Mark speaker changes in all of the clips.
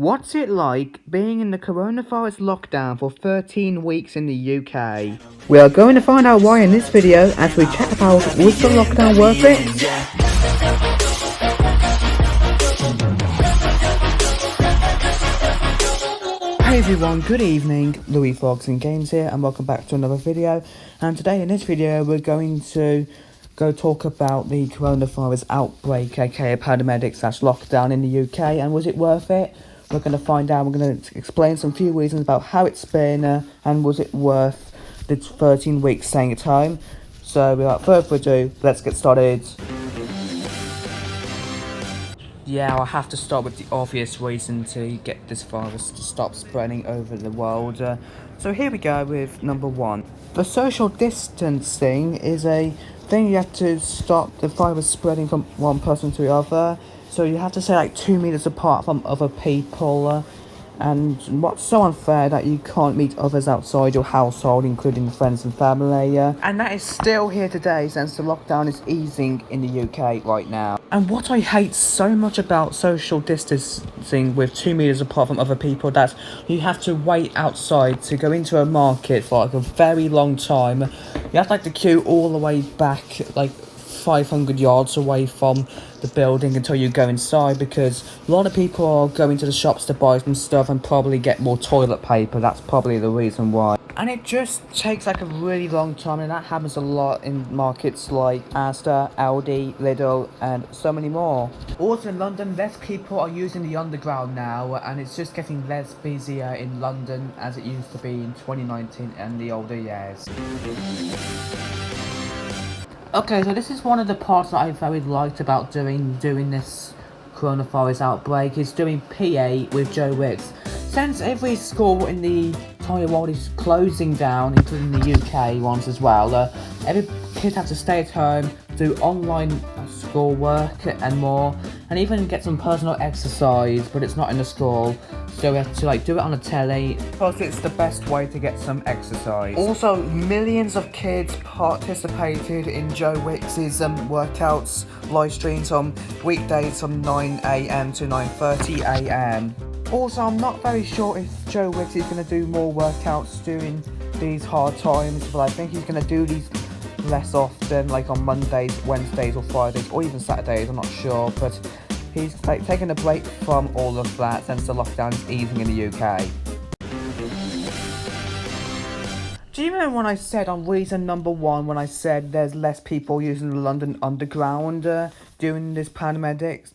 Speaker 1: What's it like being in the coronavirus lockdown for 13 weeks in the UK? We are going to find out why in this video as we check out was the lockdown worth it? Hey everyone, good evening, Louis Vlogs and Games here and welcome back to another video. And today in this video we're going to go talk about the coronavirus outbreak, aka pandemic / lockdown in the UK, and was it worth it? We're going to find out. We're going to explain some few reasons about how it's been and was it worth the 13 weeks staying at home. So without further ado, let's get started. Yeah, I'll have to start with the obvious reason to get this virus to stop spreading over the world. So here we go with number one. The social distancing is a thing you have to stop the virus spreading from one person to the other. So you have to stay like 2 meters apart from other people. And what's so unfair that you can't meet others outside your household, including friends and family. And that is still here today since the lockdown is easing in the UK right now. And what I hate so much about social distancing with 2 meters apart from other people, that you have to wait outside to go into a market for like a very long time. You have to queue all the way back like 500 yards away from the building until you go inside, because a lot of people are going to the shops to buy some stuff and probably get more toilet paper. That's probably the reason why. And it just takes like a really long time, and that happens a lot in markets like Asda, Aldi, Lidl and so many more. Also in London, less people are using the underground now, and it's just getting less busier in London as it used to be in 2019 and the older years. Okay, so this is one of the parts that I very liked about doing this coronavirus outbreak, is doing PA with Joe Wicks. Since every school in the entire world is closing down, including the UK ones as well, every kid has to stay at home, do online schoolwork and more, and even get some personal exercise, but it's not in the school. So we have to do it on the telly because it's the best way to get some exercise. Also, millions of kids participated in Joe Wicks's workouts live streams on weekdays from 9 AM to 9:30 AM. Also, I'm not very sure if Joe Wicks is going to do more workouts during these hard times, but I think he's going to do these less often, like on Mondays, Wednesdays or Fridays, or even Saturdays, I'm not sure, but he's taking a break from all of that since the lockdown is easing in the UK. Do you remember when I said on reason number one, when I said there's less people using the London Underground during this pandemic,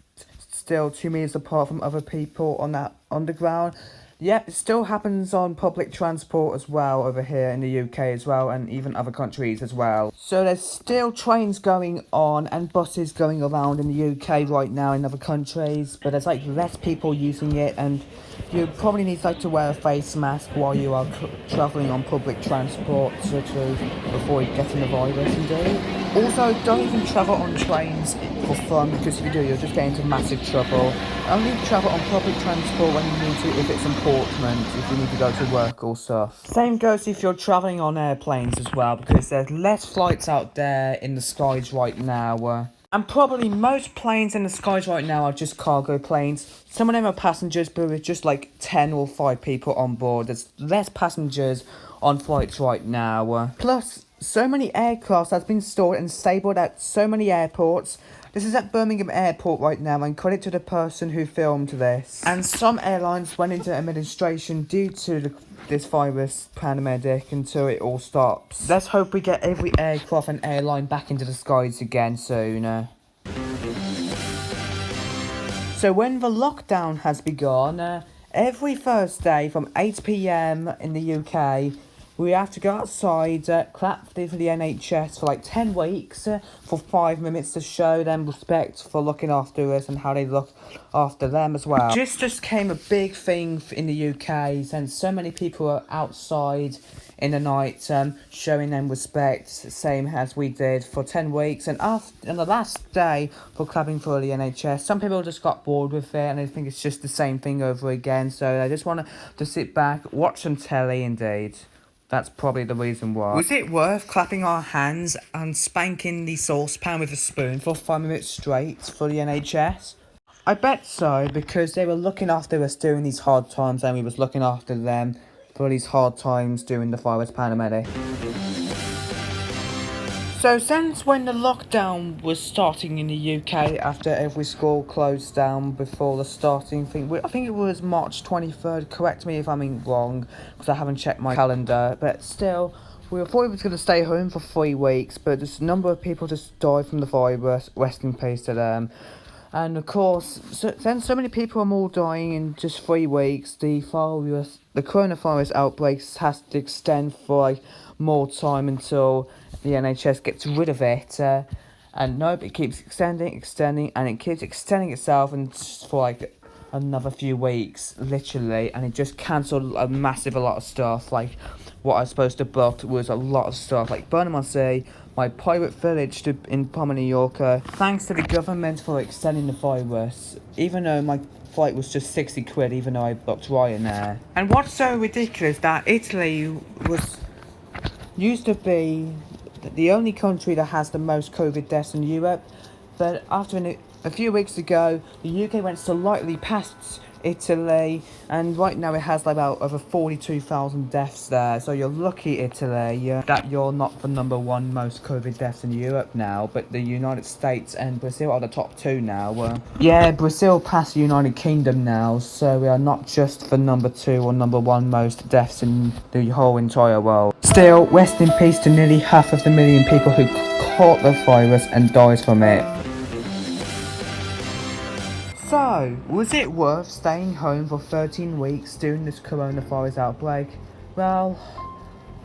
Speaker 1: still 2 meters apart from other people on that underground? Yep, it still happens on public transport as well over here in the UK as well, and even other countries as well. So there's still trains going on and buses going around in the UK right now in other countries, but there's less people using it, and you probably need to wear a face mask while you are travelling on public transport to avoid getting the virus indeed. Also, don't even travel on trains for fun, because if you do, you'll just get into massive trouble. Only travel on public transport when you need to, if it's important, if you need to go to work or stuff. Same goes if you're travelling on airplanes as well, because there's less flights out there in the skies right now. And probably most planes in the skies right now are just cargo planes. Some of them are passengers, but with just 10 or 5 people on board. There's less passengers on flights right now. Plus, so many aircraft has been stored and stabled at so many airports. This is at Birmingham Airport right now, and credit to the person who filmed this. And some airlines went into administration due to this virus pandemic until it all stops. Let's hope we get every aircraft and airline back into the skies again soon. So when the lockdown has begun, every Thursday from 8 PM in the UK, we have to go outside, clap for the NHS for 10 weeks for 5 minutes to show them respect for looking after us and how they look after them as well. Just became a big thing in the UK since so many people are outside in the night showing them respect, same as we did for 10 weeks. And after the last day for clapping for the NHS, some people just got bored with it and they think it's just the same thing over again. So they just want to sit back, watch some telly indeed. That's probably the reason why. Was it worth clapping our hands and spanking the saucepan with a spoon for 5 minutes straight for the NHS? I bet so, because they were looking after us during these hard times, and we was looking after them for these hard times during the virus pandemic. So since when the lockdown was starting in the UK, after every school closed down before the starting thing, I think it was March 23rd, correct me if I'm wrong, because I haven't checked my calendar, but still, we thought we was going to stay home for 3 weeks, but just a number of people just died from the virus, rest in peace to them. And of course, then so many people are all dying in just 3 weeks, the coronavirus outbreaks has to extend for like more time until the NHS gets rid of it. And nope, it keeps extending, and it keeps extending itself and for like another few weeks, literally, and it just cancelled a lot of stuff. Like what I was supposed to book was a lot of stuff, like Burnham Sea, my private village in Palma, New York. Thanks to the government for extending the virus, even though my flight was just 60 quid, even though I booked Ryanair. And what's so ridiculous that Italy used to be the only country that has the most COVID deaths in Europe, but after a few weeks ago, the UK went slightly past Italy, and right now it has like about over 42,000 deaths there. So you're lucky, Italy, that you're not the number one most COVID deaths in Europe now, but the United States and Brazil are the top two now. Yeah, Brazil passed the United Kingdom now, so we are not just the number two or number one most deaths in the whole entire world. Still, rest in peace to nearly 500,000 people who caught the virus and died from it. So, was it worth staying home for 13 weeks during this coronavirus outbreak? Well,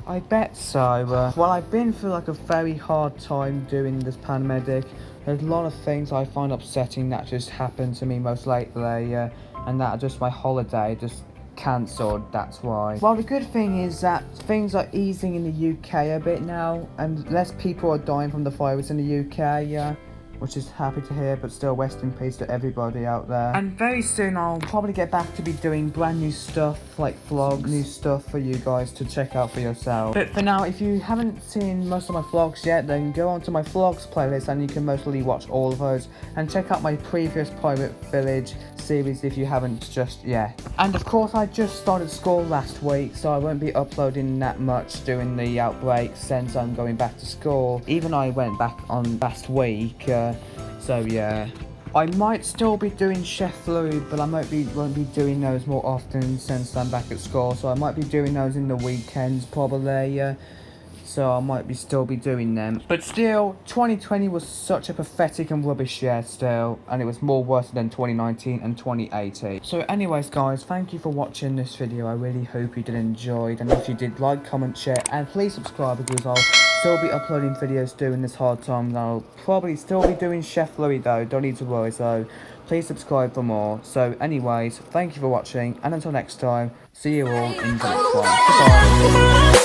Speaker 1: I bet so. Well, I've been through like a very hard time during this pandemic. There's a lot of things I find upsetting that just happened to me most lately, and that just my holiday just cancelled, that's why. Well, the good thing is that things are easing in the UK a bit now, and less people are dying from the virus in the UK, which is happy to hear, but still rest in peace to everybody out there. And very soon I'll probably get back to be doing brand new stuff, like vlogs, new stuff for you guys to check out for yourself. But for now, if you haven't seen most of my vlogs yet, then go onto my vlogs playlist and you can mostly watch all of those, and check out my previous Private Village series if you haven't just yet. And of course, I just started school last week, so I won't be uploading that much during the outbreak since I'm going back to school. Even I went back on last week, so yeah. I might still be doing Chef Fluid, but I won't be doing those more often since I'm back at school, so I might be doing those in the weekends probably, so I might still be doing them. But still, 2020 was such a pathetic and rubbish year still, and it was more worse than 2019 and 2018. So anyways guys, thank you for watching this video. I really hope you did enjoy it, and if you did, like, comment, share, and please subscribe, because I'll still be uploading videos during this hard time, and I'll probably still be doing Chef Louis though, don't need to worry, so please subscribe for more. So anyways, thank you for watching, and until next time, see you all in the next one. Goodbye.